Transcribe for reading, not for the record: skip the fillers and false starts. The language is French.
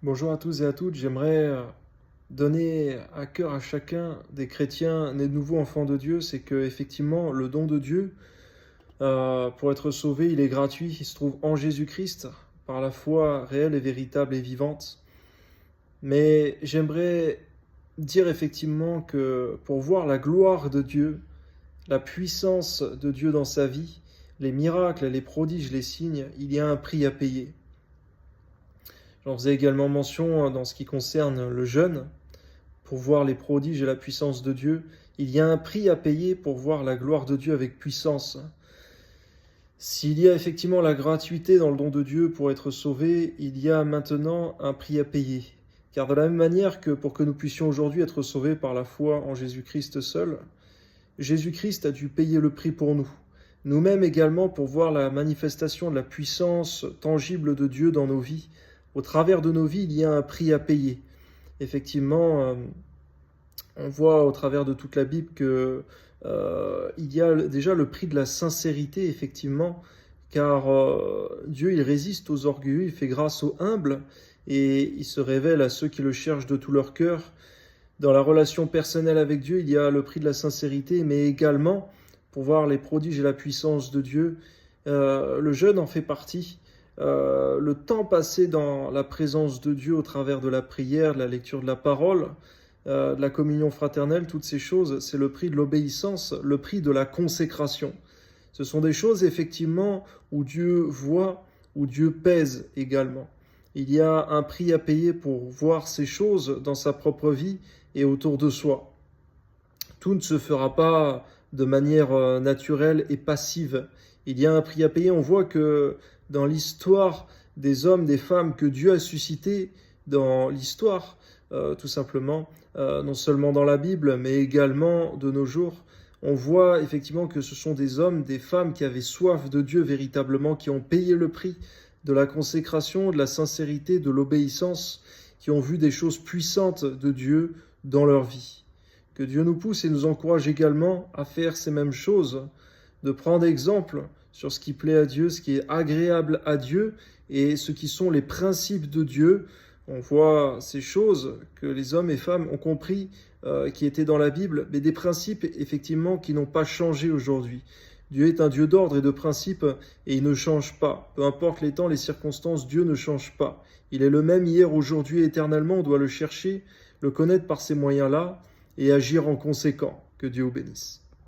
Bonjour à tous et à toutes, j'aimerais donner à cœur à chacun des chrétiens nés de nouveau enfants de Dieu, c'est que effectivement le don de Dieu, pour être sauvé, il est gratuit, il se trouve en Jésus-Christ, par la foi réelle et véritable et vivante. Mais j'aimerais dire effectivement que pour voir la gloire de Dieu, la puissance de Dieu dans sa vie, les miracles, les prodiges, les signes, il y a un prix à payer. J'en faisais également mention dans ce qui concerne le jeûne. Pour voir les prodiges et la puissance de Dieu, il y a un prix à payer pour voir la gloire de Dieu avec puissance. S'il y a effectivement la gratuité dans le don de Dieu pour être sauvé, il y a maintenant un prix à payer. Car de la même manière que pour que nous puissions aujourd'hui être sauvés par la foi en Jésus-Christ seul, Jésus-Christ a dû payer le prix pour nous. Nous-mêmes également pour voir la manifestation de la puissance tangible de Dieu dans nos vies. Au travers de nos vies, il y a un prix à payer. Effectivement, on voit au travers de toute la Bible que il y a déjà le prix de la sincérité, effectivement, car Dieu, il résiste aux orgueilleux, il fait grâce aux humbles, et il se révèle à ceux qui le cherchent de tout leur cœur. Dans la relation personnelle avec Dieu, il y a le prix de la sincérité, mais également, pour voir les prodiges et la puissance de Dieu, le jeûne en fait partie. Le temps passé dans la présence de Dieu au travers de la prière, de la lecture de la parole, de la communion fraternelle, toutes ces choses, c'est le prix de l'obéissance, le prix de la consécration. Ce sont des choses effectivement où Dieu voit, où Dieu pèse également. Il y a un prix à payer pour voir ces choses dans sa propre vie et autour de soi. Tout ne se fera pas de manière naturelle et passive. Il y a un prix à payer. On voit que dans l'histoire des hommes, des femmes que Dieu a suscités dans l'histoire, tout simplement, non seulement dans la Bible, mais également de nos jours, on voit effectivement que ce sont des hommes, des femmes qui avaient soif de Dieu véritablement, qui ont payé le prix de la consécration, de la sincérité, de l'obéissance, qui ont vu des choses puissantes de Dieu dans leur vie. Que Dieu nous pousse et nous encourage également à faire ces mêmes choses, de prendre exemple sur ce qui plaît à Dieu, ce qui est agréable à Dieu et ce qui sont les principes de Dieu. On voit ces choses que les hommes et femmes ont compris, qui étaient dans la Bible, mais des principes effectivement qui n'ont pas changé aujourd'hui. Dieu est un Dieu d'ordre et de principes et il ne change pas. Peu importe les temps, les circonstances, Dieu ne change pas. Il est le même hier, aujourd'hui et éternellement. On doit le chercher, le connaître par ces moyens-là et agir en conséquent. Que Dieu vous bénisse.